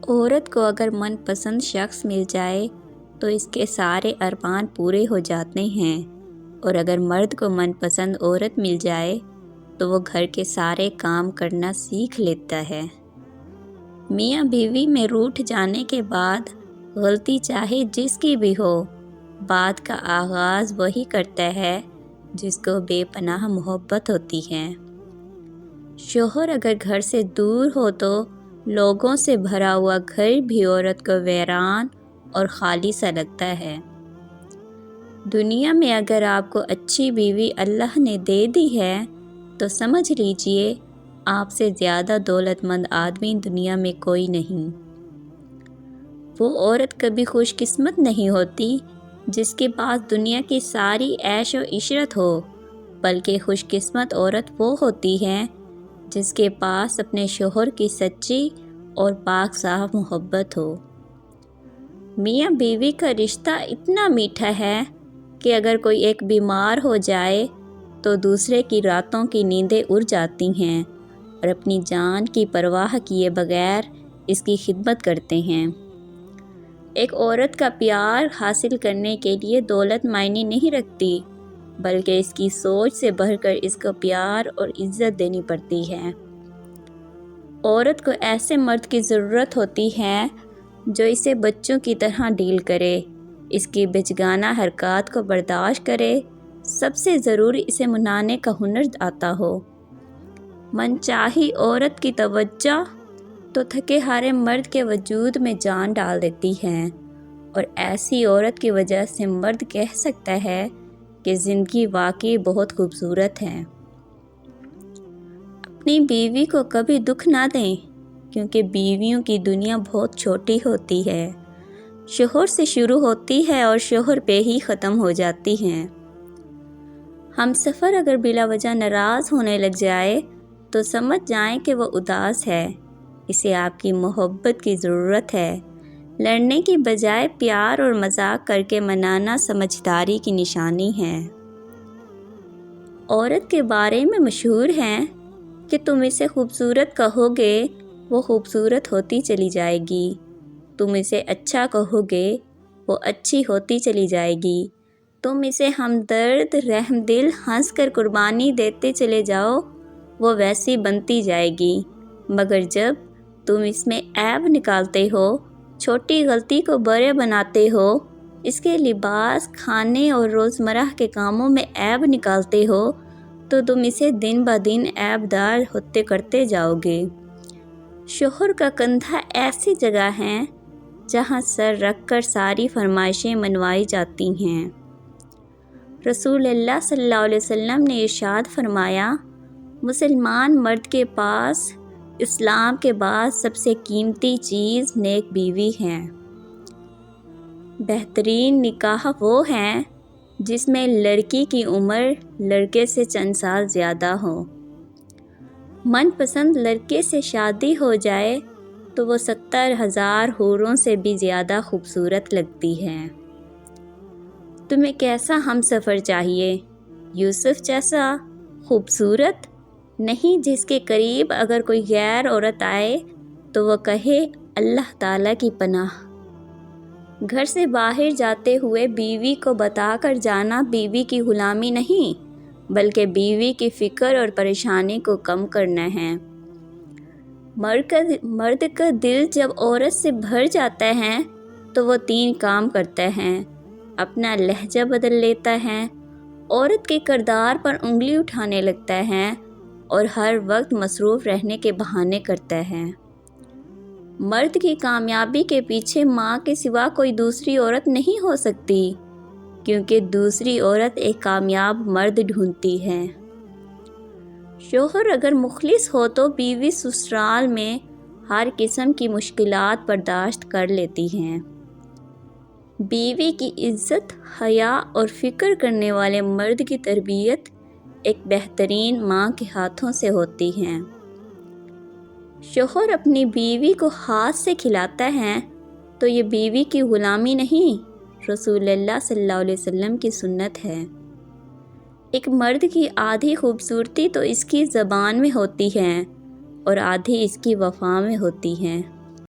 عورت کو اگر من پسند شخص مل جائے تو اس کے سارے ارمان پورے ہو جاتے ہیں، اور اگر مرد کو من پسند عورت مل جائے تو وہ گھر کے سارے کام کرنا سیکھ لیتا ہے۔ میاں بیوی میں روٹھ جانے کے بعد غلطی چاہے جس کی بھی ہو، بات کا آغاز وہی کرتا ہے جس کو بے پناہ محبت ہوتی ہے۔ شوہر اگر گھر سے دور ہو تو لوگوں سے بھرا ہوا گھر بھی عورت کو ویران اور خالی سا لگتا ہے۔ دنیا میں اگر آپ کو اچھی بیوی اللہ نے دے دی ہے تو سمجھ لیجئے آپ سے زیادہ دولت مند آدمی دنیا میں کوئی نہیں۔ وہ عورت کبھی خوش قسمت نہیں ہوتی جس کے پاس دنیا کی ساری عیش و عشرت ہو، بلکہ خوش قسمت عورت وہ ہوتی ہے جس کے پاس اپنے شوہر کی سچی اور پاک صاف محبت ہو۔ میاں بیوی کا رشتہ اتنا میٹھا ہے کہ اگر کوئی ایک بیمار ہو جائے تو دوسرے کی راتوں کی نیندیں اڑ جاتی ہیں اور اپنی جان کی پرواہ کیے بغیر اس کی خدمت کرتے ہیں۔ ایک عورت کا پیار حاصل کرنے کے لیے دولت معنی نہیں رکھتی، بلکہ اس کی سوچ سے بڑھ کر اس کو پیار اور عزت دینی پڑتی ہے۔ عورت کو ایسے مرد کی ضرورت ہوتی ہے جو اسے بچوں کی طرح ڈیل کرے، اس کی بچگانہ حرکات کو برداشت کرے، سب سے ضروری اسے منانے کا ہنر آتا ہو۔ من چاہی عورت کی توجہ تو تھکے ہارے مرد کے وجود میں جان ڈال دیتی ہے، اور ایسی عورت کی وجہ سے مرد کہہ سکتا ہے کہ زندگی واقعی بہت خوبصورت ہے۔ اپنی بیوی کو کبھی دکھ نہ دیں، کیونکہ بیویوں کی دنیا بہت چھوٹی ہوتی ہے، شوہر سے شروع ہوتی ہے اور شوہر پہ ہی ختم ہو جاتی ہے۔ ہم سفر اگر بلا وجہ ناراض ہونے لگ جائے تو سمجھ جائیں کہ وہ اداس ہے، اسے آپ کی محبت کی ضرورت ہے۔ لڑنے کی بجائے پیار اور مذاق کر کے منانا سمجھداری کی نشانی ہے۔ عورت کے بارے میں مشہور ہے کہ تم اسے خوبصورت کہو گے وہ خوبصورت ہوتی چلی جائے گی، تم اسے اچھا کہو گے وہ اچھی ہوتی چلی جائے گی، تم اسے ہمدرد، رحم دل، ہنس کر قربانی دیتے چلے جاؤ وہ ویسی بنتی جائے گی، مگر جب تم اس میں عیب نکالتے ہو، چھوٹی غلطی کو بڑے بناتے ہو، اس کے لباس، کھانے اور روزمرہ کے کاموں میں عیب نکالتے ہو، تو تم اسے دن بہ دن عیب دار ہوتے کرتے جاؤ گے۔ شوہر کا کندھا ایسی جگہ ہے جہاں سر رکھ کر ساری فرمائشیں منوائی جاتی ہیں۔ رسول اللہ صلی اللہ علیہ وسلم نے ارشاد فرمایا، مسلمان مرد کے پاس اسلام کے بعد سب سے قیمتی چیز نیک بیوی ہے۔ بہترین نکاح وہ ہے جس میں لڑکی کی عمر لڑکے سے چند سال زیادہ ہو۔ من پسند لڑکے سے شادی ہو جائے تو وہ 70,000 حوروں سے بھی زیادہ خوبصورت لگتی ہے۔ تمہیں کیسا ہم سفر چاہیے؟ یوسف جیسا خوبصورت؟ نہیں جس کے قریب اگر کوئی غیر عورت آئے تو وہ کہے اللہ تعالیٰ کی پناہ۔ گھر سے باہر جاتے ہوئے بیوی کو بتا کر جانا بیوی کی غلامی نہیں، بلکہ بیوی کی فکر اور پریشانی کو کم کرنا ہے۔ مرد کا دل جب عورت سے بھر جاتا ہے تو وہ 3 کام کرتا ہے، اپنا لہجہ بدل لیتا ہے، عورت کے کردار پر انگلی اٹھانے لگتا ہے، اور ہر وقت مصروف رہنے کے بہانے کرتا ہے۔ مرد کی کامیابی کے پیچھے ماں کے سوا کوئی دوسری عورت نہیں ہو سکتی، کیونکہ دوسری عورت ایک کامیاب مرد ڈھونڈتی ہے۔ شوہر اگر مخلص ہو تو بیوی سسرال میں ہر قسم کی مشکلات برداشت کر لیتی ہیں۔ بیوی کی عزت، حیا اور فکر کرنے والے مرد کی تربیت ایک بہترین ماں کے ہاتھوں سے ہوتی ہے۔ شوہر اپنی بیوی کو ہاتھ سے کھلاتا ہے تو یہ بیوی کی غلامی نہیں، رسول اللہ صلی اللہ علیہ وسلم کی سنت ہے۔ ایک مرد کی آدھی خوبصورتی تو اس کی زبان میں ہوتی ہے اور آدھی اس کی وفا میں ہوتی ہے۔